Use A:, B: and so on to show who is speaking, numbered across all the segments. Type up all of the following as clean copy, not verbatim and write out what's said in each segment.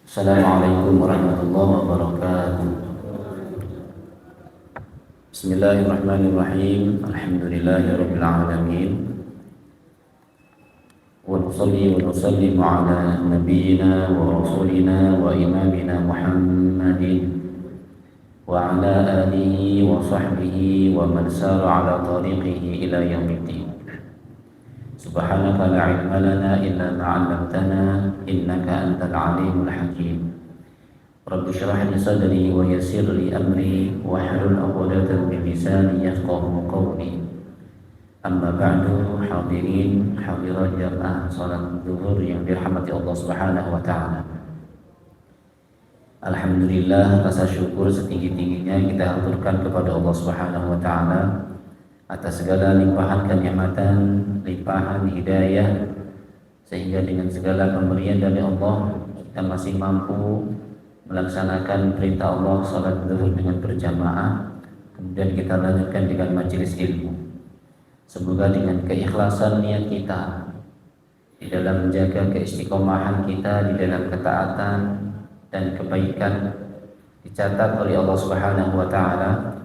A: Assalamualaikum warahmatullahi wabarakatuh. Bismillahirrahmanirrahim. Alhamdulillahirabbil alamin. Wa nusalli wa nusallimu ala nabiyyina wa rasulina wa imamina Muhammadin wa ala alihi wa sahbihi wa man sara ala tariqihi ila yaumiddin. Subhanaka la ilma lana illa ma 'allamtana innaka antal alimul hakim. Rabbi shrah li sadri wa yassir li amri wahlul 'uqdatam min lisani yafqahu qawli. Amma ba'du, hadirin hadirat jamaah salat zuhur yang dirahmati Allah Subhanahu wa taala. Alhamdulillah, rasa syukur setinggi-tingginya kita aturkan kepada Allah Subhanahu wa taala atas segala limpahan kenikmatan, limpahan hidayah, sehingga dengan segala pemberian dari Allah kita masih mampu melaksanakan perintah Allah salat zuhur dengan berjamaah, kemudian kita lanjutkan dengan majelis ilmu. Semoga dengan keikhlasan niat kita di dalam menjaga keistiqomahan kita di dalam ketaatan dan kebaikan dicatat oleh Allah Subhanahu wa taala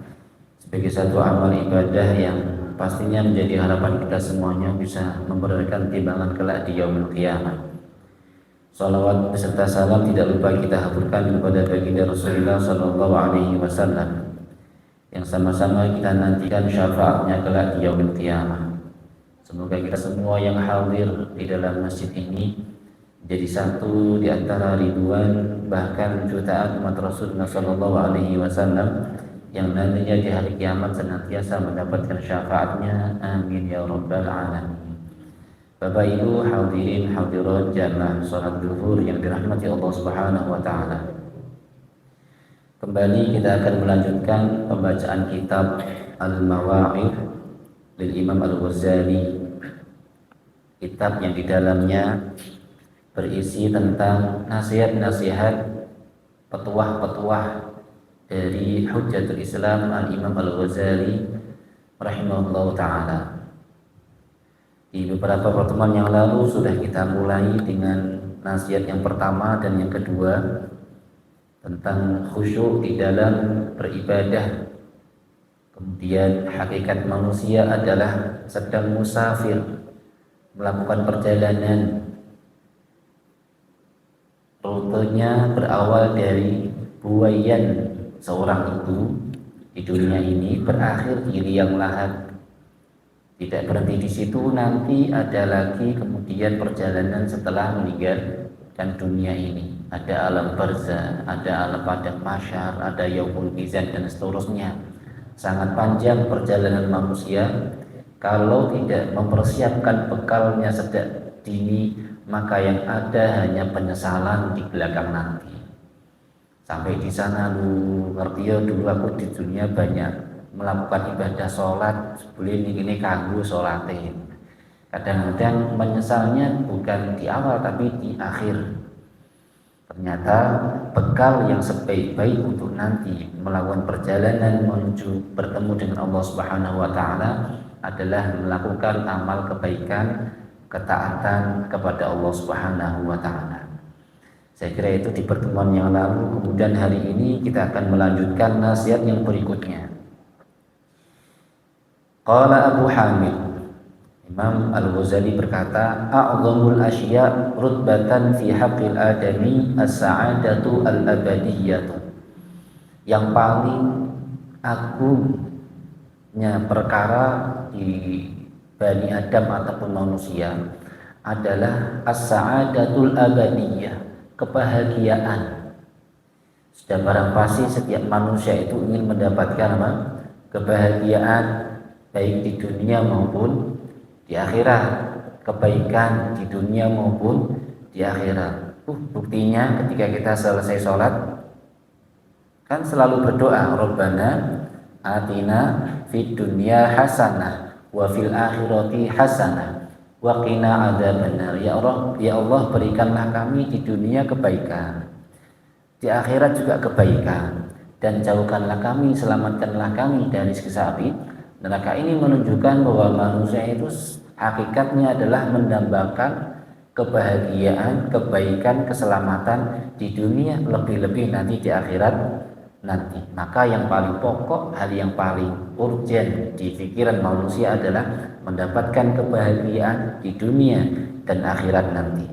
A: sebagai satu amal ibadah yang pastinya menjadi harapan kita semuanya bisa memberatkan timbangan kelak di yaumul qiyamah. Salawat beserta salam tidak lupa kita haturkan kepada baginda Rasulullah sallallahu alaihi wasallam yang sama-sama kita nantikan syafaatnya kelak di yaumul qiyamah. Semoga kita semua yang hadir di dalam masjid ini jadi satu di antara ribuan bahkan jutaan umat Rasulullah sallallahu alaihi wasallam yang nantinya di hari kiamat senantiasa mendapatkan syafaatnya. Amin ya rabbal alamin. Bapak Ibu hadirin hadirat jamaah salat zuhur yang dirahmati Allah Subhanahu wa taala. Kembali kita akan melanjutkan pembacaan kitab Al-Mawa'id lil Imam Al-Ghazali. Kitab yang di dalamnya berisi tentang nasihat-nasihat, petuah-petuah dari Hujjatul Islam Al-Imam Al-Ghazali rahimahullah ta'ala. Di beberapa pertemuan yang lalu sudah kita mulai dengan nasihat yang pertama dan yang kedua tentang khusyuk di dalam beribadah. Kemudian hakikat manusia adalah sedang musafir, melakukan perjalanan. Rutenya berawal dari buayan seorang ibu di dunia ini, berakhir di liang lahat. Tidak berhenti di situ, nanti ada lagi kemudian perjalanan setelah meninggalkan dunia ini. Ada alam barzah, ada alam padang mahsyar, ada yaumul mizan dan seterusnya. Sangat panjang perjalanan manusia. Kalau tidak mempersiapkan bekalnya sejak dini, maka yang ada hanya penyesalan di belakang nanti. Sampai di sana lu ngerti ya, dulu aku di dunia banyak melakukan ibadah sholat, sebelum ini kanggo sholatin. Kadang-kadang menyesalnya bukan di awal tapi di akhir. Ternyata bekal yang sebaik-baik untuk nanti melakukan perjalanan menuju bertemu dengan Allah Subhanahu wa taala adalah melakukan amal kebaikan, ketaatan kepada Allah Subhanahu wa taala. Saya kira itu di pertemuan yang lalu. Kemudian hari ini kita akan melanjutkan nasihat yang berikutnya. Qala Abu Hamid, Imam Al-Ghazali berkata, a'zamul asya' rutbatan fi haqqil adami as-sa'adatu al-abadiyyatu. Yang paling agungnya perkara di Bani Adam ataupun manusia adalah as-sa'adatul abadiyyah, kebahagiaan. Sudah barang pasti setiap manusia itu ingin mendapatkan apa? Kebahagiaan, baik di dunia maupun di akhirat, kebaikan di dunia maupun di akhirat. Buktinya ketika kita selesai sholat kan selalu berdoa, Rabbana atina fid dunya hasanah wa fil akhirati hasanah wa qina adzabannar. Ya Allah, berikanlah kami di dunia kebaikan, di akhirat juga kebaikan, dan jauhkanlah kami, selamatkanlah kami dari siksa api neraka. Ini menunjukkan bahwa manusia itu hakikatnya adalah mendambakan kebahagiaan, kebaikan, keselamatan di dunia, lebih-lebih nanti di akhirat nanti. Maka yang paling pokok, hal yang paling urgent di pikiran manusia adalah mendapatkan kebahagiaan di dunia dan akhirat nanti.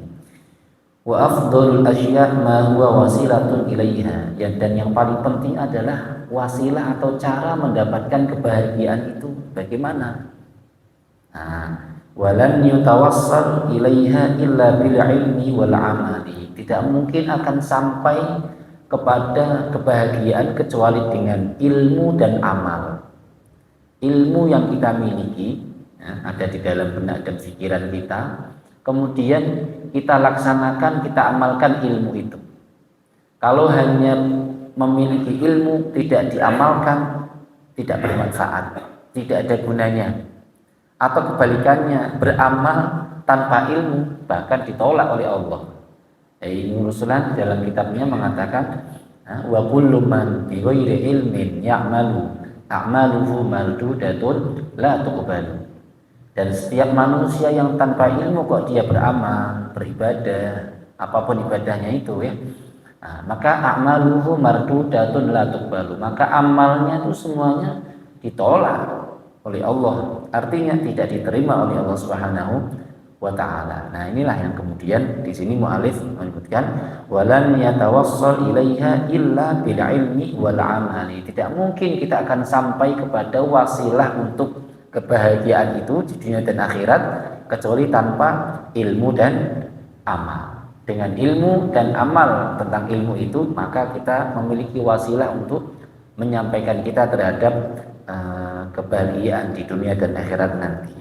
A: Wa afdhalul asya' ma huwa wasilatun ilaiha. Dan yang paling penting adalah wasilah atau cara mendapatkan kebahagiaan itu bagaimana? Walan yutawassal ilaiha illa bil ilmi wal amali. Tidak mungkin akan sampai kepada kebahagiaan kecuali dengan ilmu dan amal. Ilmu yang kita miliki ada di dalam benak dan pikiran kita, kemudian kita laksanakan, kita amalkan ilmu itu. Kalau hanya memiliki ilmu tidak diamalkan, tidak bermanfaat, tidak ada gunanya. Atau kebalikannya, beramal tanpa ilmu bahkan ditolak oleh Allah. Ibnu Ruslan dalam kitabnya mengatakan, wa kullu man bi ghairi ilmin ya'malu a'maluhu mardudatun la tuqbalu. Dan setiap manusia yang tanpa ilmu kok dia beramal, beribadah, apapun ibadahnya itu ya, maka a'maluhu mardudatun la tuqbalu, maka amalnya itu semuanya ditolak oleh Allah, artinya tidak diterima oleh Allah Subhanahu wa taala. Nah, inilah yang kemudian di sini mu'alif menyebutkan walan yatawassal ilaiha illa bil ilmi wal amali. Tidak mungkin kita akan sampai kepada wasilah untuk kebahagiaan itu di dunia dan akhirat kecuali tanpa ilmu dan amal. Dengan ilmu dan amal tentang ilmu itu, maka kita memiliki wasilah untuk menyampaikan kita terhadap kebahagiaan di dunia dan akhirat nanti.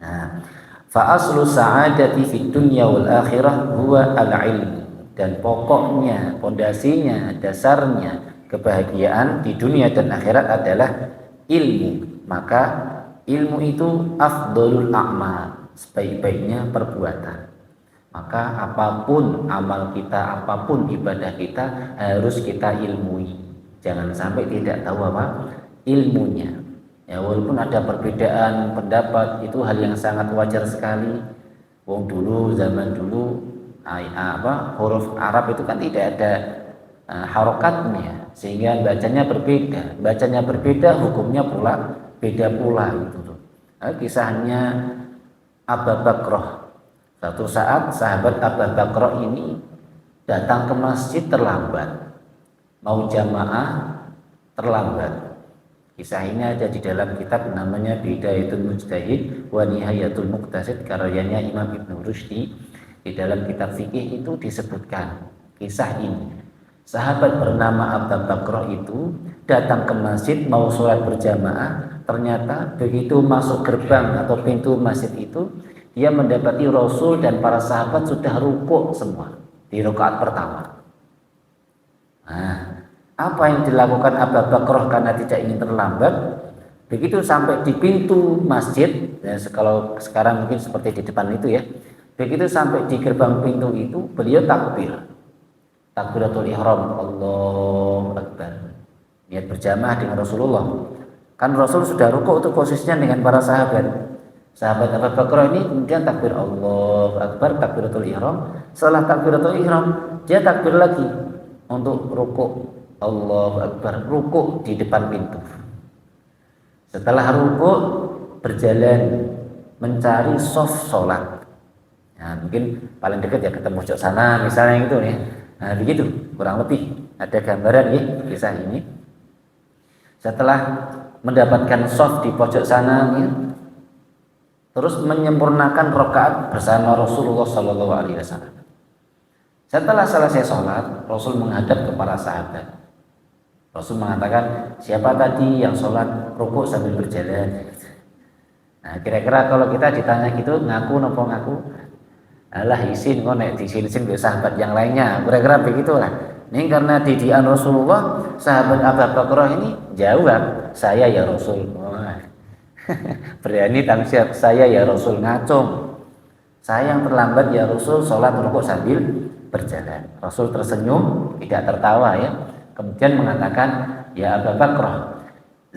A: Nah, fa aslu sa'adati fid dunya wal akhirah huwa al-ilm. Dan pokoknya, pondasinya, dasarnya kebahagiaan di dunia dan akhirat adalah ilmu. Maka ilmu itu afdhalul a'mal, sebaik-baiknya perbuatan. Maka apapun amal kita, apapun ibadah kita harus kita ilmui. Jangan sampai tidak tahu apa ilmunya. Ya, walaupun ada perbedaan pendapat, itu hal yang sangat wajar sekali. Wong dulu, zaman dulu huruf Arab itu kan tidak ada harokatnya, sehingga bacanya berbeda, hukumnya pula beda pula itu. Kisahnya Abu Bakrah. Suatu saat sahabat Abu Bakrah ini datang ke masjid terlambat, mau jamaah terlambat. Kisah ini ada di dalam kitab namanya Bidayatul Mujtahid wa Nihayatul Muqtasid karyanya Imam Ibnu Rushdi. Di dalam kitab fikih itu disebutkan kisah ini. Sahabat bernama Abu Bakrah itu datang ke masjid mau sholat berjamaah. Ternyata begitu masuk gerbang atau pintu masjid itu, dia mendapati Rasul dan para sahabat sudah rukuk semua di rakaat pertama. Nah, apa yang dilakukan Abu Bakrah karena tidak ingin terlambat? Begitu sampai di pintu masjid, ya, kalau sekarang mungkin seperti di depan itu ya. Begitu sampai di gerbang pintu itu, beliau takbiratul ihram, Allahu Akbar. Niat berjamaah dengan Rasulullah. Kan Rasul sudah rukuk itu posisinya dengan para sahabat. Sahabat Abu Bakrah ini kemudian takbir Allahu Akbar, takbiratul ihram. Setelah takbiratul ihram, dia takbir lagi untuk rukuk. Allahu Akbar, rukuk di depan pintu. Setelah rukuk berjalan mencari soft sholat. Nah, mungkin paling dekat ya ketemu pojok sana misalnya gitu nih. Nah, begitu kurang lebih ada gambaran ya kisah ini. Setelah mendapatkan soft di pojok sana ya, terus menyempurnakan rakaat bersama Rasulullah SAW. Setelah selesai sholat, Rasul menghadap ke para sahabat. Rasul mengatakan, siapa tadi yang sholat rukuk sambil berjalan? Nah, kira-kira kalau kita ditanya gitu, ngaku nopo ngaku? Alah isin ngonek di sini ke sahabat yang lainnya. Kira-kira begitulah. Ini karena didikan Rasulullah, sahabat Abu Bakrah ini jawab, saya ya Rasul. Berani tangsiap, saya ya Rasul, ngacung. Saya yang terlambat ya Rasul, sholat rukuk sambil berjalan. Rasul tersenyum, tidak tertawa ya. Kemudian mengatakan, ya Abu Bakrah,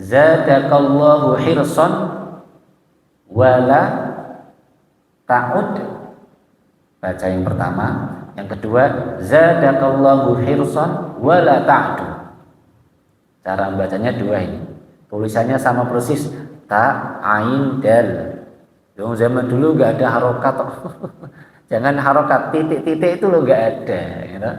A: zadakallahu hirsan wala ta'ud baca yang pertama. Yang kedua, zadakallahu hirsan wala ta'du. Cara membacanya dua ini. Tulisannya sama persis, ta, ain, dal. Yang zaman dulu nggak ada harokat. Jangan harokat, titik-titik itu loh nggak ada. Gitu.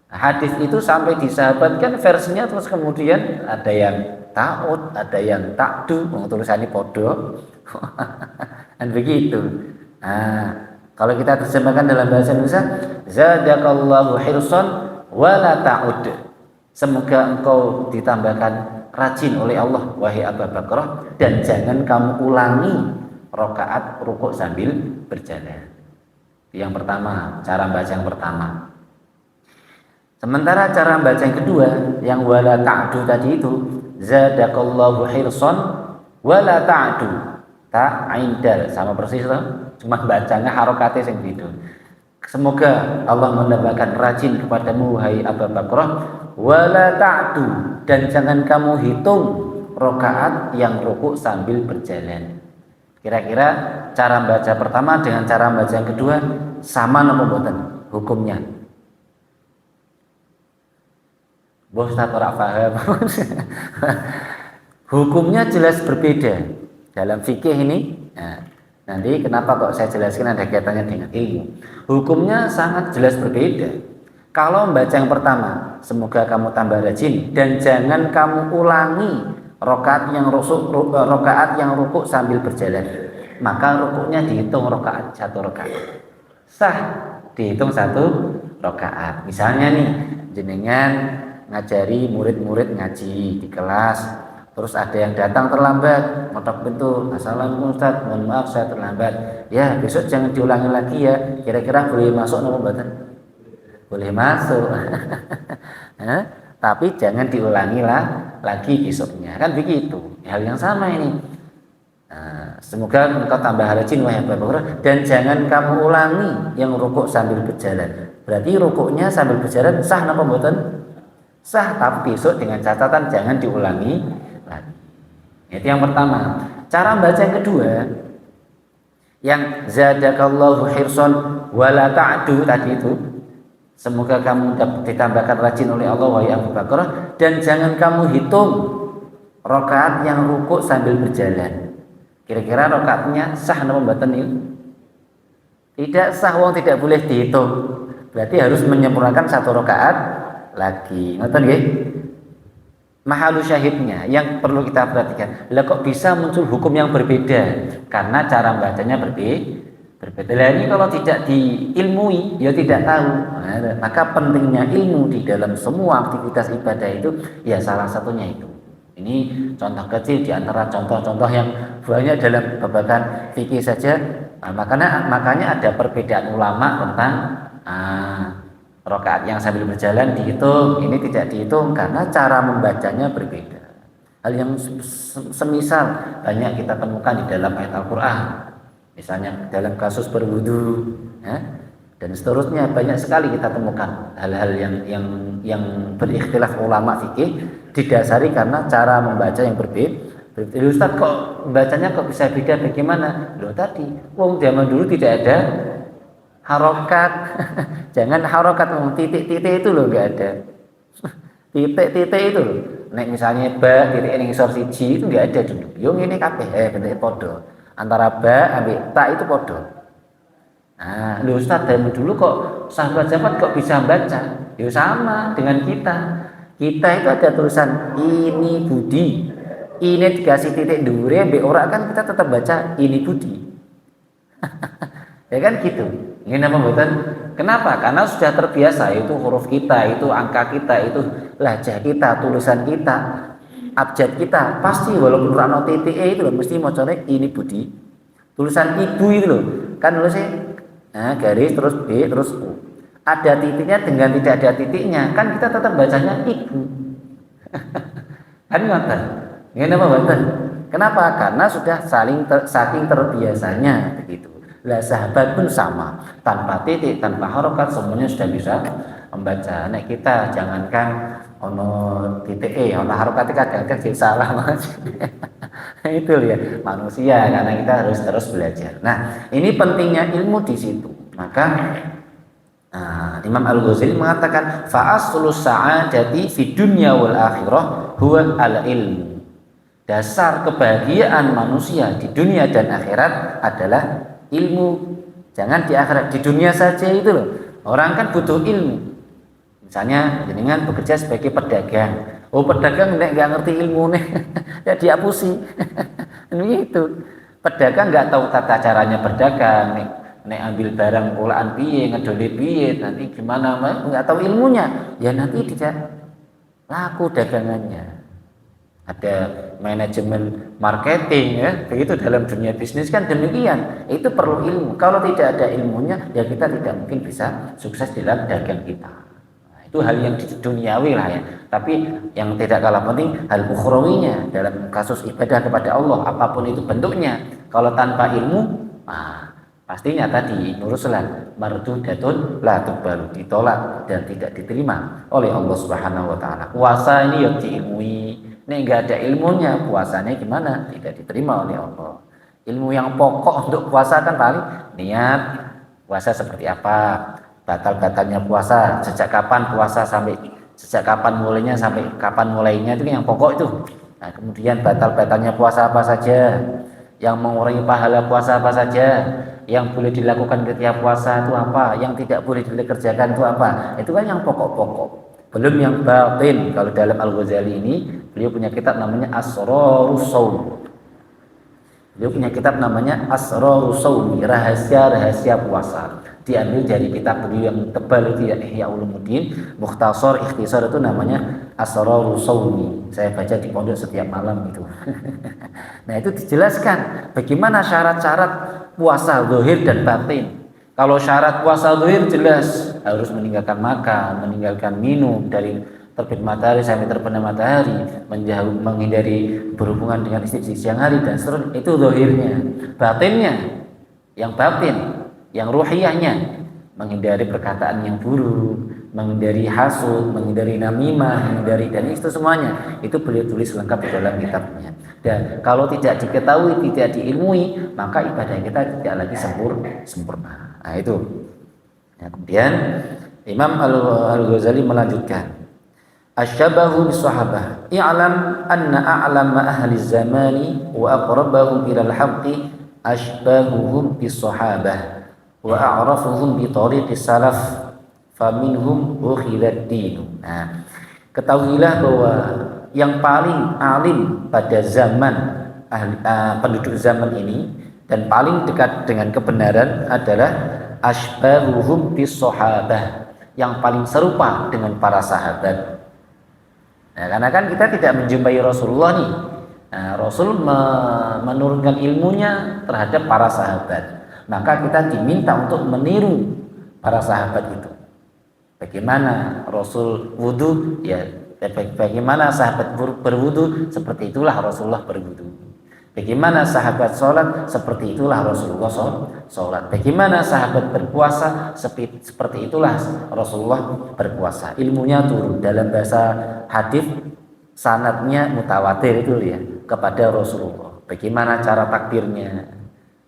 A: Hadis itu sampai disahabatkan versinya, terus kemudian ada yang ta'ud, ada yang ta'du, tulisannya podo. Dan begitu. Nah, kalau kita terjemahkan dalam bahasa Indonesia, zadakallahu hirsan wala ta'ud. Semoga engkau ditambahkan rajin oleh Allah, wahai Abu Bakrah, dan jangan kamu ulangi rakaat rukuk sambil berjalan. Yang pertama, cara baca yang pertama. Sementara cara baca yang kedua, yang wala ta'du tadi itu, zadakallahu hirsan wala ta'du. Ta, ain, dal, sama persis loh. Cuma bacanya harokatnya yang gitu. Semoga Allah menambahkan rajin kepadamu, wahai Abu Bakrah, wala ta'du, dan jangan kamu hitung rakaat yang rukuk sambil berjalan. Kira-kira cara baca pertama dengan cara baca yang kedua sama napa mboten hukumnya? Bos tak ora paham. Hukumnya jelas berbeda dalam fikih ini. Nah, nanti kenapa kok saya jelaskan ada kaitannya dengan ilmu. Hukumnya sangat jelas berbeda. Kalau membaca yang pertama, semoga kamu tambah rajin dan jangan kamu ulangi rakaat yang rukuk sambil berjalan. Maka rukuknya dihitung rakaat, satu rakaat. Sah dihitung satu rakaat. Misalnya nih, jenengan ngajari murid-murid ngaji di kelas, terus ada yang datang terlambat, ngotok pintu, assalamualaikum Ustaz, mohon maaf saya terlambat. Ya besok jangan diulangi lagi ya. Kira-kira boleh masuk napa mboten? Boleh masuk. Tapi jangan diulangi lagi besoknya, kan begitu. Hal yang sama ini. Nah, semoga engkau tambah rajin wahai Abu Bakrah, dan jangan kamu ulangi yang rukuk sambil berjalan. Berarti rukuknya sambil berjalan sah napa mboten? Sah, tapi besok dengan catatan jangan diulangi lagi. Itu yang pertama. Cara baca yang kedua, yang zadakallahu hirsan wala ta'du tadi itu, semoga kamu ditambahkan rajin oleh Allah wahai Abu Bakrah, dan jangan kamu hitung rakaat yang rukuk sambil berjalan. Kira-kira rakaatnya sah napa mboten niku? Tidak sah, wong tidak boleh dihitung. Berarti harus menyempurnakan satu rakaat lagi. Ngoten nggih? Mahalu syahidnya yang perlu kita perhatikan. Lah kok bisa muncul hukum yang berbeda? Karena cara bacanya berbeda. Lah ini kalau tidak diilmui, ya tidak tahu. Nah, maka pentingnya ilmu di dalam semua aktivitas ibadah itu, ya salah satunya itu. Ini contoh kecil di antara contoh-contoh yang banyak dalam babakan fikih saja. Nah, makanya ada perbedaan ulama tentang rakaat yang sambil berjalan dihitung, ini tidak dihitung karena cara membacanya berbeda. Hal yang semisal banyak kita temukan di dalam ayat Al-Quran, misalnya dalam kasus berwudu, ya, dan seterusnya banyak sekali kita temukan hal-hal yang berikhtilaf ulama fikih didasari karena cara membaca yang berbeda. Ustaz kok bacanya kok bisa beda, bagaimana? Loh tadi, wong zaman dulu tidak ada harokat. Jangan harokat, titik-titik itu loh nggak ada. Titik-titik itu loh. Nek misalnya ba titik ning ngisor siji itu nggak ada dulu. Yo ngene kabeh bentuknya podo. Antara ba ambek ta itu podo. Nah, lho Ustaz zaman dulu kok sahabat-sahabat kok bisa baca? Yo sama dengan kita. Kita itu ada tulisan ini Budi. Ini dikasih titik dhuwure mbek ora kan kita tetap baca ini Budi. Ya kan gitu. Ini apa mboten? Kenapa? Karena sudah terbiasa, itu huruf kita, itu angka kita, itu lahjah kita, tulisan kita, abjad kita. Pasti walaupun ora ono titik itu loh mesti macane ini Budi. Tulisan ibu itu loh. Kan nulisnya garis terus B terus U. Ada titiknya dengan tidak ada titiknya, kan kita tetap bacanya ibu. Kan ngoten. Ngene apa mboten? Kenapa? Karena sudah saking terbiasanya begitu. Lah sahabat pun sama, tanpa titik, tanpa harokat semuanya sudah bisa membaca. Nek kita jangankan ono titik ono harokat kadang-kadang jadi salah Mas. Itu ya manusia, karena kita harus terus belajar. Nah, ini pentingnya ilmu di situ. Maka Imam Al-Ghazali mengatakan fa aslus sa'adati fid dunya wal akhirah huwa al-ilmu. Dasar kebahagiaan manusia di dunia dan akhirat adalah ilmu. Jangan di akhirat, di dunia saja itu loh. Orang kan butuh ilmu. Misalnya jenengan bekerja sebagai pedagang. Oh, pedagang nggak ngerti ilmu nih, ya dihapusi. Itu pedagang nggak tahu tata caranya berdagang nek ambil barang olahan piye, ngedole piye, nanti gimana, nggak tahu ilmunya, ya nanti tidak laku dagangannya. Ada manajemen marketing ya, begitu dalam dunia bisnis kan demikian. Itu perlu ilmu. Kalau tidak ada ilmunya, ya kita tidak mungkin bisa sukses dalam dagang kita. Nah, itu hal yang duniawi lah ya. Tapi yang tidak kalah penting hal ukhrawinya dalam kasus ibadah kepada Allah, apapun itu bentuknya. Kalau tanpa ilmu, pastinya tadi nuruslah mardudatun la tuqbalu, ditolak dan tidak diterima oleh Allah Subhanahu wa taala. Puasa ini ya diilmui. Nek enggak ada ilmunya, puasanya gimana? Tidak diterima oleh Allah. Ilmu yang pokok untuk puasa kan paling niat puasa seperti apa, batal-batalnya puasa, sejak kapan puasa sampai sejak kapan mulainya sampai kapan mulainya, itu yang pokok itu. Nah, kemudian batal-batalnya puasa apa saja, yang mengurangi pahala puasa apa saja, yang boleh dilakukan ketika puasa itu apa, yang tidak boleh dikerjakan itu apa. Itu kan yang pokok-pokok. Belum yang batin. Kalau dalam Al-Ghazali ini beliau punya kitab namanya Asrarus Shaum. Beliau punya kitab namanya Asrarus Shaum, rahasia-rahasia puasa. Diambil dari kitab beliau yang tebal itu ya, Ihya Ulumuddin, mukhtasar ikhtisar itu namanya Asrarus Shaum. Saya baca di pondok setiap malam itu. Nah, itu dijelaskan bagaimana syarat-syarat puasa zahir dan batin. Kalau syarat puasa zahir jelas harus meninggalkan makan, meninggalkan minum dari terbit matahari sampai terbenam matahari, menghindari berhubungan dengan istri siang hari dan seterusnya. Itu zahirnya. Batinnya, yang batin, yang ruhiyahnya, menghindari perkataan yang buruk, menghindari hasud, menghindari namimah, menghindari, dan itu semuanya itu beliau tulis lengkap di dalam kitabnya. Dan kalau tidak diketahui, tidak diilmui, maka ibadah kita tidak lagi sempurna. Nah, itu. Nah, kemudian Imam Al-Ghazali melanjutkan, asyabahu bis-sahabah i'lam anna a'lama ahli zamani wa aqrabahum ila al-haqqi ashbahuhum bis-sahabah wa a'rafuhum bi tariqis salaf faminhum ukhidad din. Nah, ketahuilah bahwa yang paling alim pada zaman penduduk zaman ini dan paling dekat dengan kebenaran adalah asbahuhum bis-sahabah, yang paling serupa dengan para sahabat. Nah, karena kan kita tidak menjumpai Rasulullah nih. Nah, Rasul menurunkan ilmunya terhadap para sahabat. Maka kita diminta untuk meniru para sahabat itu. Bagaimana Rasul wudu, ya bagaimana sahabat berwudu, seperti itulah Rasulullah berwudu. Bagaimana sahabat sholat, seperti itulah Rasulullah sholat. Bagaimana sahabat berpuasa, seperti itulah Rasulullah berpuasa. Ilmunya turun dalam bahasa hadis, sanadnya mutawatir itu ya, kepada Rasulullah. Bagaimana cara takbirnya,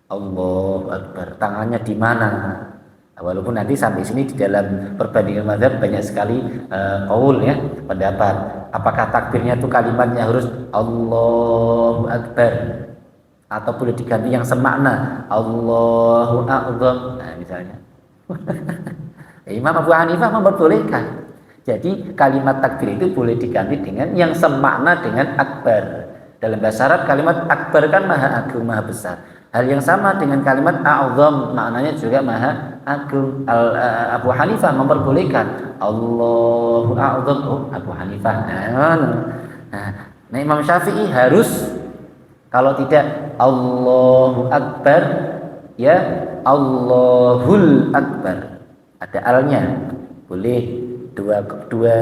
A: Allahu Akbar, tangannya di mana. Walaupun nanti sampai sini di dalam perbandingan mazhab banyak sekali qaul ya, pendapat. Apakah takbirnya itu kalimatnya harus Allahu Akbar atau boleh diganti yang semakna Allahu A'zam. Nah, misalnya. Imam Abu Hanifah memperbolehkan. Jadi kalimat takbir itu boleh diganti dengan yang semakna dengan akbar. Dalam bahasa Arab kalimat akbar kan maha agung, maha besar. Hal yang sama dengan kalimat a'zam, maknanya juga maha agung. Abu Hanifah memperbolehkan Allahu a'zam, Abu Hanifah. Nah, Imam Syafi'i harus, kalau tidak Allahu Akbar, ya Allahul Akbar. Ada alnya. Boleh dua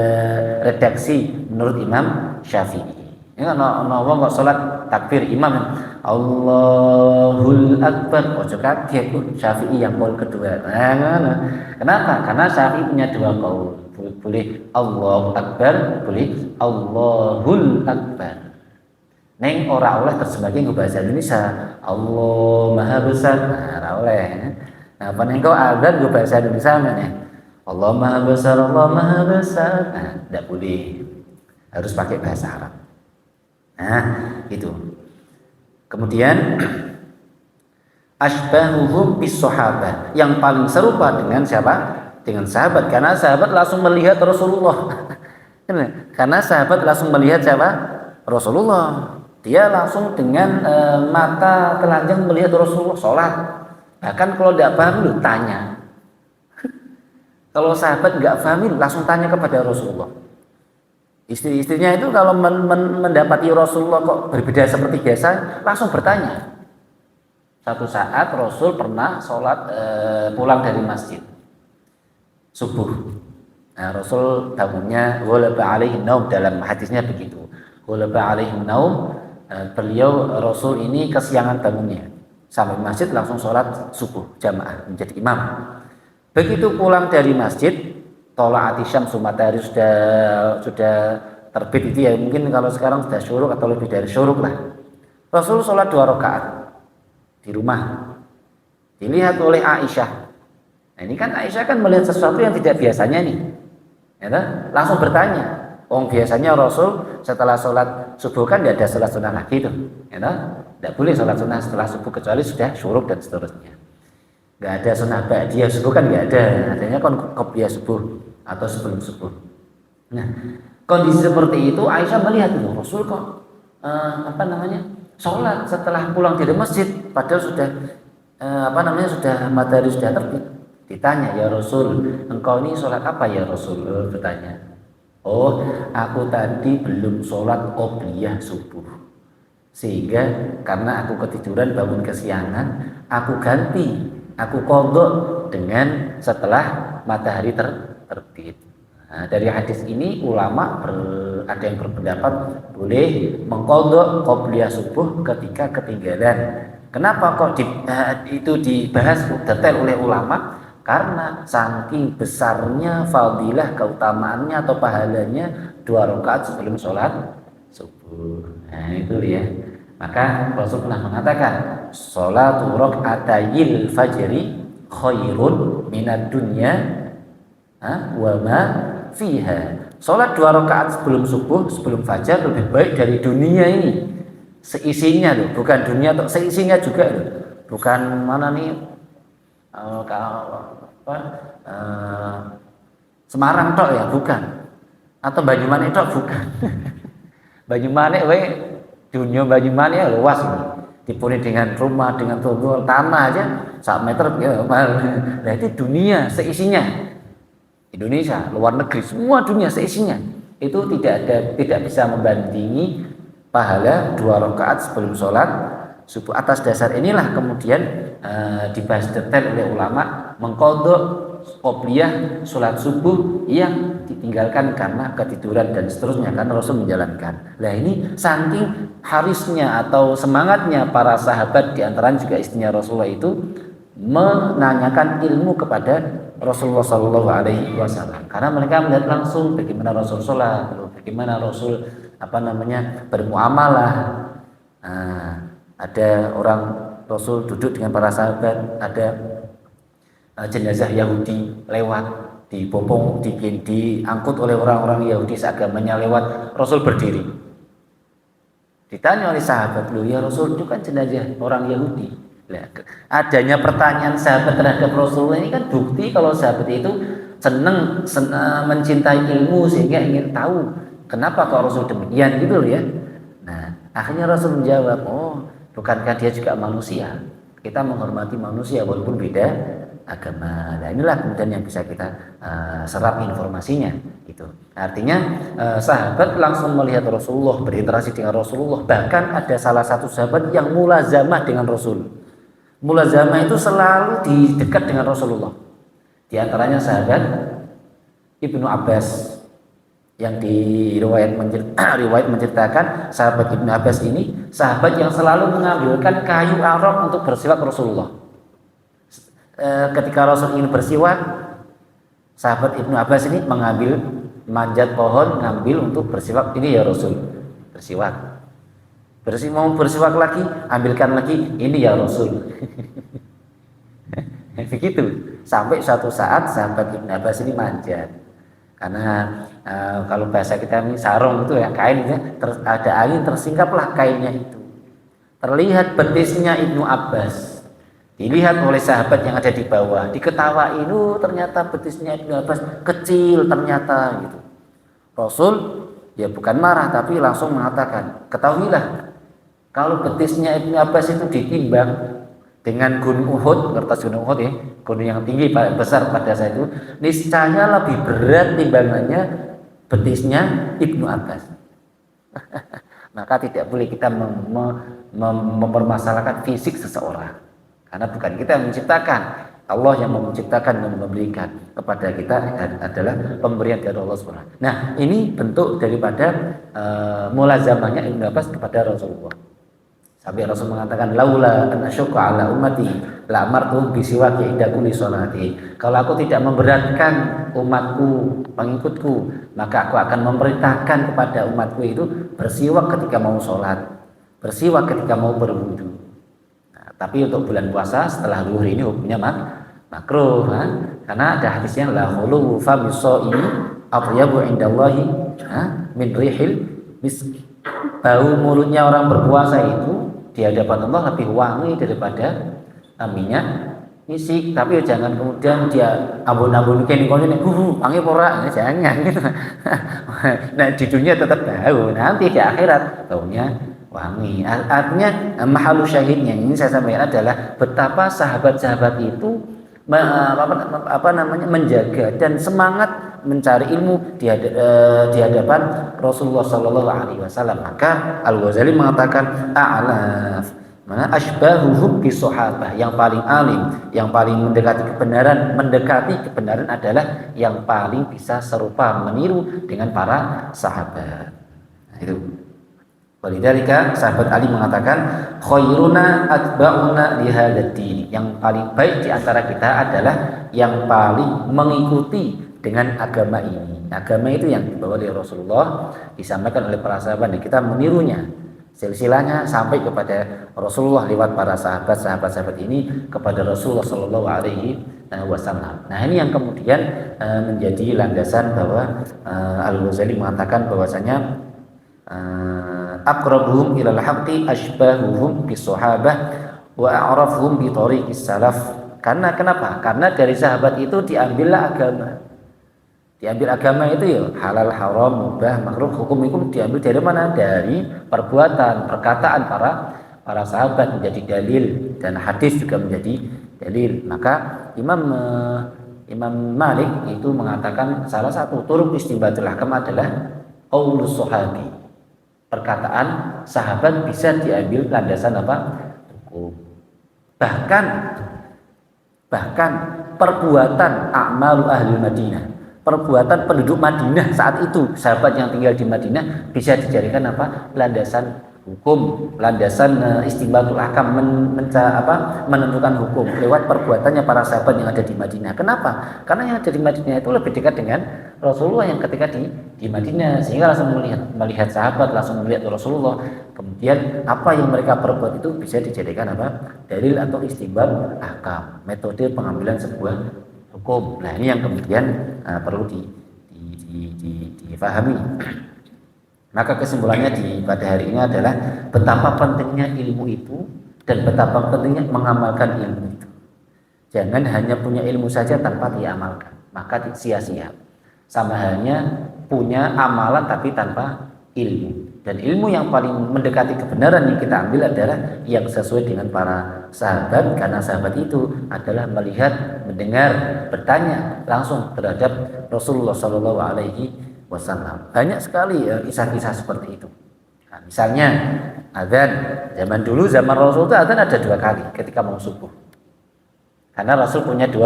A: redaksi menurut Imam Syafi'i. Ya, wong kok salat takbir imam Allahul Akbar, ojo kaget Syafi'i yang qaul kedua. Nah, kenapa? Karena Syafi'i punya dua qaul. Boleh Allahu Akbar, boleh Allahul Akbar. Neng ora oleh terjemahke nggo bahasa Indonesia. Allah Maha Besar. Nah, ora oleh. Nah, apa engkau azan gue bahasa Indonesia mana? Allah Maha Besar, Allah Maha Besar. Nah, tidak boleh. Harus pakai bahasa Arab. Nah, itu. Kemudian asbahuhum bis sahabat, yang paling serupa dengan siapa? Dengan sahabat, karena sahabat langsung melihat Rasulullah. Karena sahabat langsung melihat siapa? Rasulullah. Dia langsung dengan mata telanjang melihat Rasulullah sholat. Bahkan kalau tidak paham lu tanya. Kalau sahabat nggak paham langsung tanya kepada Rasulullah. Istri-istrinya itu kalau mendapati Rasulullah kok berbeda seperti biasa, langsung bertanya. Satu saat Rasul pernah sholat pulang dari masjid subuh. Nah, Rasul bangunnya ghalaba alaihi naum, dalam hadisnya begitu. Ghalaba alaihi naum, beliau Rasul ini kesiangan bangunnya. Sampai masjid langsung sholat subuh jamaah menjadi imam. Begitu pulang dari masjid, tola'ati syamsu, matahari sudah terbit itu ya, mungkin kalau sekarang sudah syuruk atau lebih dari syuruk lah. Rasul sholat 2 rakaat di rumah, dilihat oleh Aisyah. Nah, ini kan Aisyah kan melihat sesuatu yang tidak biasanya nih, ya, langsung bertanya. Biasanya Rasul setelah sholat subuh kan tidak ada sholat sunnah lagi tuh, ya, tidak boleh sholat sunnah setelah subuh kecuali sudah syuruk dan seterusnya. Nggak ada sunnah ba'diyah subuh kan nggak ada, adanya kan qobliyah subuh atau sebelum subuh. Nah, kondisi seperti itu Aisyah melihat itu Rasul kok sholat setelah pulang dari masjid, padahal sudah sudah matahari sudah terbit. Ditanya, ya Rasul, engkau ini sholat apa ya Rasul? Bertanya. Oh, aku tadi belum sholat qobliyah subuh, sehingga karena aku ketiduran bangun kesiangan, aku ganti, aku qadha dengan setelah matahari terbit. Nah, dari hadis ini ulama ada yang berpendapat boleh mengqadha qobliyah subuh ketika ketinggalan. Kenapa kok itu dibahas detail oleh ulama? Karena saking besarnya fadilah, keutamaannya atau pahalanya 2 rakaat sebelum sholat subuh. Nah itu ya. Maka Rasul pernah mengatakan, sholatu raka'atayil fajri khairun minad dunya wa ma fiha. Sholat 2 rakaat sebelum subuh, sebelum fajar lebih baik dari dunia ini seisinya loh, bukan dunia atau seisinya juga loh. Bukan mana nih Semarang tok ya, bukan, atau Banyumanik tok, bukan. Banyumanik dunia Banyumanik ya luas ini, dipenuhi dengan rumah, dengan tunggu tanah aja 1 meter ya. Nah itu dunia seisinya. Indonesia, luar negeri, semua dunia seisinya itu tidak bisa membandingi pahala 2 rakaat sebelum sholat subuh. Atas dasar inilah kemudian dibahas detail oleh ulama mengqadha qobliyah sholat subuh yang ditinggalkan karena ketiduran dan seterusnya, kan Rasul menjalankan. Nah ini saking harisnya atau semangatnya para sahabat, diantaranya juga istrinya Rasulullah itu menanyakan ilmu kepada Rasulullah Shallallahu Alaihi Wasallam, karena mereka melihat langsung bagaimana Rasul sholat, bagaimana Rasul bermuamalah. Ada orang Rasul duduk dengan para sahabat, ada jenazah Yahudi lewat, dibopong, diangkut oleh orang-orang Yahudi seagamanya lewat, Rasul berdiri. Ditanya oleh sahabat, loh ya Rasul, itu kan jenazah orang Yahudi. Nah, adanya pertanyaan sahabat terhadap Rasulullah ini kan bukti kalau sahabat itu senang mencintai ilmu sehingga ingin tahu kenapa kok Rasul demikian gitu loh ya. Nah, akhirnya Rasul menjawab, bukankah dia juga manusia? Kita menghormati manusia walaupun beda agama. Nah inilah kemudian yang bisa kita serap informasinya. Gitu. Artinya sahabat langsung melihat Rasulullah, berinteraksi dengan Rasulullah. Bahkan ada salah satu sahabat yang mulazamah dengan Rasul. Mulazamah itu selalu di dekat dengan Rasulullah. Di antaranya sahabat Ibnu Abbas, yang di riwayat menceritakan sahabat Ibnu Abbas ini sahabat yang selalu mengambilkan kayu arok untuk bersiwak Rasulullah. Ketika Rasul ingin bersiwak, sahabat Ibnu Abbas ini mengambil manjat pohon, ngambil untuk bersiwak. Ini ya Rasul bersiwak. Mau bersiwak lagi, ambilkan lagi. Ini ya Rasul. Begitu. Sampai suatu saat sahabat Ibnu Abbas ini manjat. Karena kalau bahasa kita ini sarung itu ya kain ya, ada angin tersingkaplah kainnya itu. Terlihat betisnya Ibnu Abbas. Dilihat oleh sahabat yang ada di bawah, diketawain, ternyata betisnya Ibnu Abbas kecil ternyata gitu. Rasul ya bukan marah tapi langsung mengatakan, ketahuilah kalau betisnya Ibnu Abbas itu ditimbang dengan gunung Uhud, kertas gunung Uhud ya, gunung yang tinggi besar pada saat itu, niscaya lebih berat timbangannya betisnya Ibnu Abbas. Maka tidak boleh kita mempermasalahkan fisik seseorang, karena bukan kita yang menciptakan, Allah yang menciptakan dan memberikan kepada kita adalah pemberian dari Allah SWT. Nah, ini bentuk daripada mulazamahnya Ibnu Abbas kepada Rasulullah. Sampai Rasul mengatakan, laula an asyqa ala ummati la amartu bi siwaki inda kulli sholati. Kalau aku tidak memberatkan umatku, pengikutku, maka aku akan memerintahkan kepada umatku itu bersiwak ketika mau sholat, bersiwak ketika mau berwudu. Nah, tapi untuk bulan puasa setelah zuhur ini hukumnya makruh, karena ada hadisnya la khulu fa bisaimi atyabu indallahi min rihil misk. Bau mulutnya orang berpuasa itu di hadapan Allah lebih wangi daripada minyak misik. Tapi jangan kemudian dia ambon-ambonkan ini wangi pora, jangan gitu. Nah, di dunia tetap bau, nanti di akhirat baunya wangi. Artinya mahalu syahidnya ini saya sampaikan adalah betapa sahabat-sahabat itu menjaga dan semangat mencari ilmu di hadapan Rasulullah Sallallahu Alaihi Wasallam. Maka Al-Ghazali mengatakan a'laf, mana asbahuhum bi sahabah, yang paling alim, yang paling mendekati kebenaran adalah yang paling bisa serupa meniru dengan para sahabat. Nah, itu. Walidzalika sahabat Ali mengatakan khairuna atba'una li hadzal din, yang paling baik di antara kita adalah yang paling mengikuti dengan agama ini. Agama itu yang dibawa oleh Rasulullah, disampaikan oleh para sahabat dan kita menirunya. Silsilahnya sampai kepada Rasulullah lewat para sahabat ini kepada Rasulullah Shallallahu Alaihi Wasallam. Nah, ini yang kemudian menjadi landasan bahwa Al-Ghazali mengatakan bahwasanya aqrabuhum ilal haqqi ashbahuhum bis sahabah wa a'rafuhum bi tariqis salaf. Karena kenapa? Karena dari sahabat itu diambillah agama. Diambil agama itu ya halal, haram, mubah, makruh, hukum diambil dari mana? Dari perbuatan, perkataan para sahabat menjadi dalil, dan hadis juga menjadi dalil. Maka Imam Malik itu mengatakan salah satu turuk istinbatul ahkam adalah qaulus sahabi. Perkataan sahabat bisa diambil landasan hukum. Bahkan perbuatan a'malu ahli Madinah, perbuatan penduduk Madinah saat itu, sahabat yang tinggal di Madinah bisa dijadikan landasan hukum, landasan istinbatul ahkam, menentukan hukum lewat perbuatannya para sahabat yang ada di Madinah. Kenapa? Karena yang ada di Madinah itu lebih dekat dengan Rasulullah yang ketika di Madinah, sehingga langsung melihat sahabat, langsung melihat Rasulullah. Kemudian apa yang mereka perbuat itu bisa dijadikan dalil atau istinbat ahkam, metode pengambilan sebuah hukum. Nah, ini yang kemudian perlu difahami. Maka kesimpulannya pada hari ini adalah betapa pentingnya ilmu itu dan betapa pentingnya mengamalkan ilmu itu. Jangan hanya punya ilmu saja tanpa diamalkan, maka sia-sia. Sama halnya punya amalan tapi tanpa ilmu. Dan ilmu yang paling mendekati kebenaran yang kita ambil adalah yang sesuai dengan para sahabat, karena sahabat itu adalah melihat, mendengar, bertanya langsung terhadap Rasulullah Shallallahu Alaihi Wasallam. Banyak sekali kisah-kisah seperti itu. Nah, misalnya adzan, zaman dulu zaman Rasul itu adzan ada 2 kali ketika mau subuh. Karena Rasul punya 2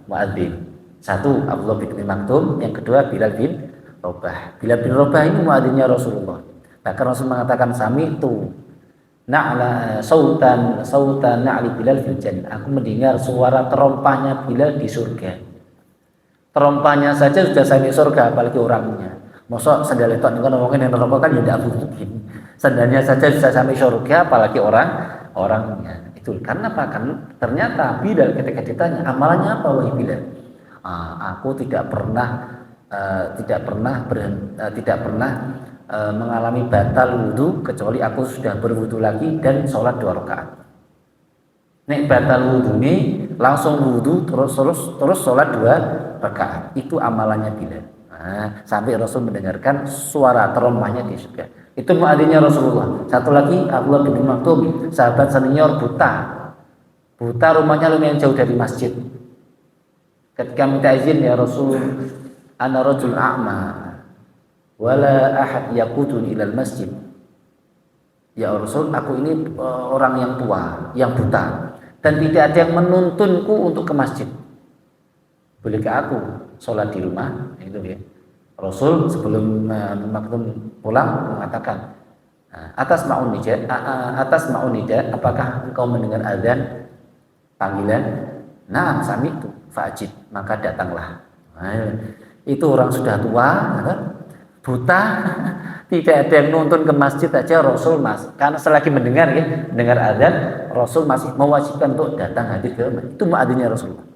A: muadzin. Satu Abdullah bin Maktum, yang kedua Bilal bin Rabah. Bilal bin Rabah ini muadzinnya Rasulullah. Bahkan Rasul mengatakan sami'tu na'la sautan na'li Bilal fil jannah. Aku mendengar suara terompahnya Bilal di surga. Terompahnya saja sudah sampai surga, apalagi orangnya. Mosok sandal itu ngomongin yang neraka kan tidak mungkin. Sandalnya saja bisa sampai surga, apalagi orangnya. Itu karena apa? Kan ternyata Bilal ketika ditanya amalannya apa wahai Bilal? Aku tidak pernah mengalami batal wudhu kecuali aku sudah berwudhu lagi dan sholat 2 rakaat. Nek batal wudhu ini langsung wudhu terus sholat 2 rakaat. Itu amalannya Bilal. Sampai Rasul mendengarkan suara terompahnya di surga. Itu muadzinnya Rasulullah. Satu lagi Abdullah bin Maktum, sahabat senior buta rumahnya lumayan jauh dari masjid. Ketika minta izin, ya Rasul, ana rajul a'ma wala ahad yaquduni ilal masjid. Ya Rasul, aku ini orang yang tua, yang buta, dan tidak ada yang menuntunku untuk ke masjid. Bolehkah aku sholat di rumah? Itu ya. Rasul sebelum Maktum pulang mengatakan, atas ma'unida, apakah engkau mendengar azan panggilan? Nah, sami itu fa'ajib, maka datanglah. Itu orang sudah tua, buta, tidak ada yang nuntun ke masjid aja Rasul karena selagi mendengar azan, Rasul masih mewajibkan untuk datang hadir ke masjid. Itu muadzinnya Rasulullah.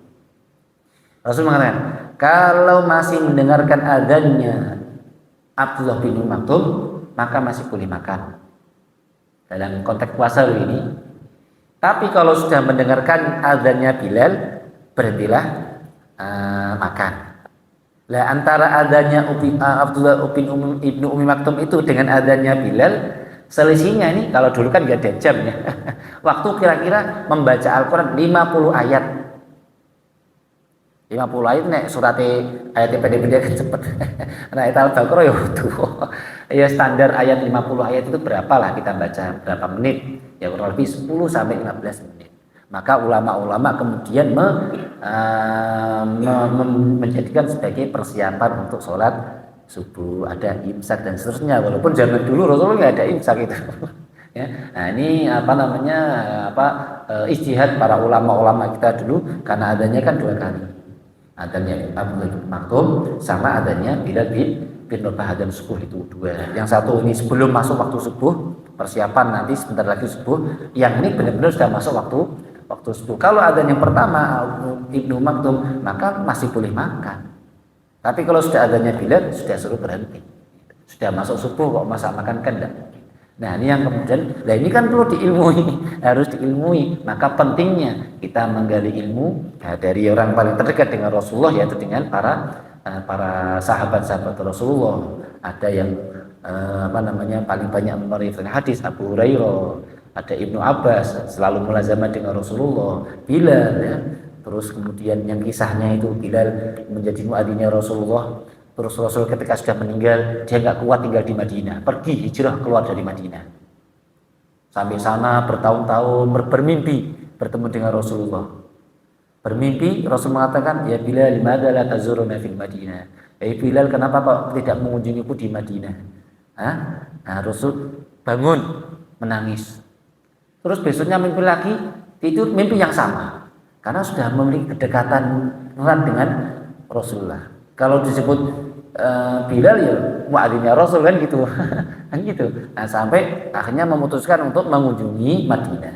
A: Rasul mengatakan, kalau masih mendengarkan adzannya Abdullah bin Maktum, maka masih boleh makan. Dalam konteks puasa ini. Tapi kalau sudah mendengarkan adzannya Bilal, berhentilah makan. Lah antara adzannya Abdullah bin Umi Maktum itu dengan adzannya Bilal, selisihnya ini kalau dulu kan nggak ada jamnya. Waktu kira-kira membaca Al-Quran 50 ayat. 50 ayat nek surat ayat pede-pede kan cepet. Nah, itu Al-Baqarah ya standar ayat 50 ayat itu berapa lah kita baca berapa menit? Ya kurang lebih 10 sampai 15 menit. Maka ulama-ulama kemudian menjadikan sebagai persiapan untuk sholat subuh, ada imsak dan seterusnya. Walaupun zaman dulu Rasulullah nggak ada imsak itu. Ya, nah ini ijtihad para ulama-ulama kita dulu karena adanya kan 2 kali. Adanya Abdullah bin Maktum sama adanya Bilal bin Rabah dan subuh itu 2. Yang satu ini sebelum masuk waktu subuh, persiapan nanti sebentar lagi subuh. Yang ini benar-benar sudah masuk waktu subuh. Kalau adanya yang pertama Ibnu Maktum, maka masih boleh makan. Tapi kalau sudah adanya Bilal, sudah suruh berhenti. Sudah masuk subuh kok masa makan kan enggak. Nah ini yang kemudian, ini kan perlu diilmui, harus diilmui. Maka pentingnya kita menggali ilmu dari orang paling terdekat dengan Rasulullah, yaitu dengan para sahabat-sahabat Rasulullah. Ada yang paling banyak meriwayatkan hadis, Abu Hurairah, ada Ibnu Abbas selalu mulazamah dengan Rasulullah, Bilal ya. Terus kemudian yang kisahnya itu Bilal menjadi muadzinnya Rasulullah. Terus Rasul ketika sudah meninggal, dia nggak kuat tinggal di Madinah, pergi hijrah keluar dari Madinah. Sampai sana bertahun-tahun bermimpi bertemu dengan Rasulullah. Bermimpi Rasul mengatakan, ya Bilal, limadza la tazuruna fil Madinah? Bilal, kenapa kok tidak mengunjungiku di Madinah? Nah, Rasul bangun menangis. Terus besoknya mimpi lagi, tidur mimpi yang sama. Karena sudah memiliki kedekatan erat dengan Rasulullah. Kalau disebut Bilal ya muadzinnya Rasul kan gitu. Kan gitu. Nah, sampai akhirnya memutuskan untuk mengunjungi Madinah.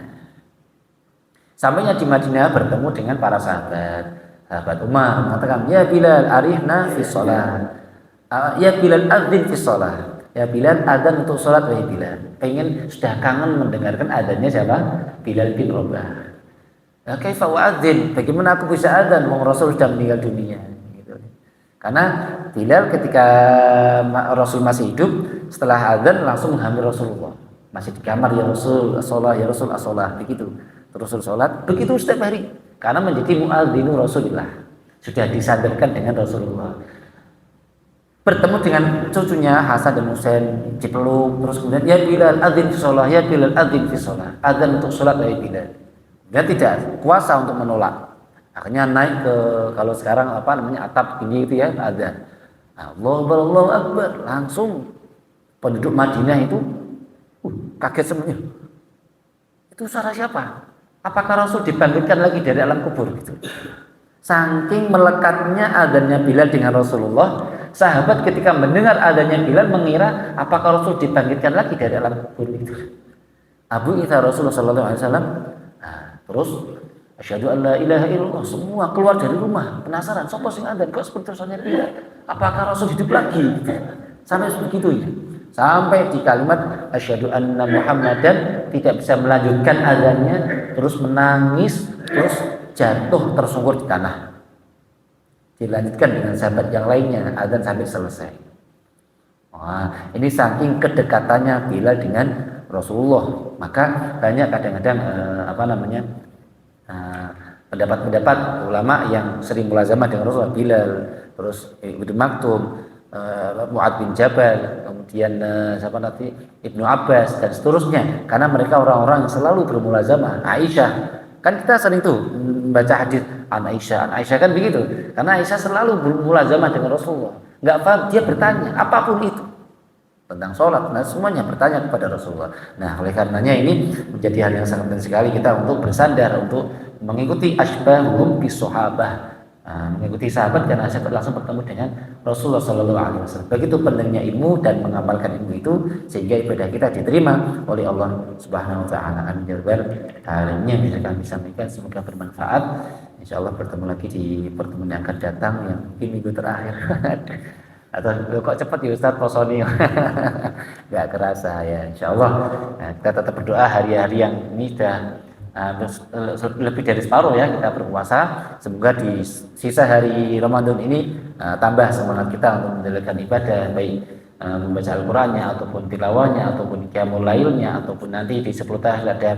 A: Sampainya di Madinah bertemu dengan para sahabat Umar mengatakan, ya Bilal arihna fi shalah. Ya Bilal adzin fi shalah. Ya Bilal adzan untuk sholat wahai Bilal. Pengen sudah kangen mendengarkan adzannya siapa? Bilal bin Rabah. Ya kaifa wa'adzin? Bagaimana aku bisa adzan wong Rasul sudah meninggal dunia? Gitu. Karena Bilal ketika Rasul masih hidup, setelah adzan langsung menghampiri Rasulullah. Masih di kamar, ya Rasul, as-shalah, ya Rasul, as-shalah, begitu. Terus sholat, begitu setiap hari. Karena menjadi muadzinu Rasulullah. Sudah disadarkan dengan Rasulullah. Bertemu dengan cucunya Hasan dan Husain, dipeluk, terus kemudian ya Bilal adzin fi shalah, ya Bilal adzin fi shalah. Adzan untuk sholat wahai Bilal. Dia tidak kuasa untuk menolak. Akhirnya naik ke, kalau sekarang atap tinggi itu ya, adzan. Allahu Akbar, langsung penduduk Madinah itu kaget semuanya. Itu suara siapa? Apakah Rasul dibangkitkan lagi dari alam kubur gitu? Saking melekatnya adzannya Bilal dengan Rasulullah, sahabat ketika mendengar adzannya Bilal mengira apakah Rasul dibangkitkan lagi dari alam kubur itu. Abu Isa Rasulullah sallallahu alaihi wasallam Terus asyhadu an la ilaha illallah, semua keluar dari rumah, penasaran, sapa sing adzan kok seperti suaranya Bilal? Apakah Rasul hidup lagi? Sampai begitu ya. Sampai di kalimat asyhadu anna Muhammadan tidak bisa melanjutkan adzannya, terus menangis, terus jatuh tersungkur di tanah. Dilanjutkan dengan sahabat yang lainnya, adzan sampai selesai. Wah, ini saking kedekatannya Bilal dengan Rasulullah. Maka banyak kadang-kadang pendapat-pendapat ulama yang sering mulazamah dengan Rasulullah, Bilal, terus Ibnu Maktum, Mu'ad bin Jabal, kemudian Ibnu Abbas dan seterusnya, karena mereka orang-orang yang selalu bermulazamah. Aisyah, kan kita sering tuh membaca hadis an Aisyah kan begitu, karena Aisyah selalu bermulazamah dengan Rasulullah. Nggak paham, dia bertanya apapun itu tentang sholat, nah semuanya bertanya kepada Rasulullah. Nah oleh karenanya ini menjadi hal yang sangat penting sekali kita untuk bersandar, untuk mengikuti asbahum bis sahabah, mengikuti sahabat karena sahabat langsung bertemu dengan Rasulullah Sallallahu Alaihi Wasallam. Begitu pentingnya ilmu dan mengamalkan ilmu itu sehingga ibadah kita diterima oleh Allah Subhanahu Wa Taala. Amin ya rabbal alamin. Yang bisa kami sampaikan semoga bermanfaat. Insya Allah bertemu lagi di pertemuan yang akan datang yang mungkin minggu terakhir. Atau kok cepat ya Ustadz posoni. Nggak kerasa ya, insya Allah. Nah, kita tetap berdoa hari-hari yang ini sudah lebih dari separuh ya kita berpuasa. Semoga di sisa hari Ramadan ini tambah semangat kita untuk menjalankan ibadah, baik membaca Al-Qur'annya ataupun tilawahnya ataupun qiyamul lailnya ataupun nanti di 10 tahun ada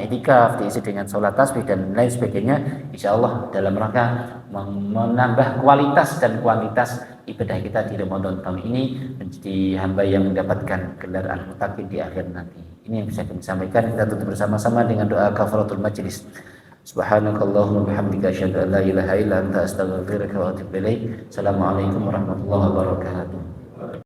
A: itikaf diisi dengan sholat tasbih dan lain sebagainya. Insya Allah dalam rangka menambah kualitas dan kuantitas ibadah kita di Ramadan tahun ini menjadi hamba yang mendapatkan gelar al-muttaqin di akhir nanti. Ini yang bisa kami sampaikan. Kita tutup bersama-sama dengan doa kafaratul majlis. Subhanakallahumma bihamdika asyhadu an la ilaha illa anta astaghfiruka wa atubu ilaik. Assalamualaikum warahmatullahi wabarakatuh.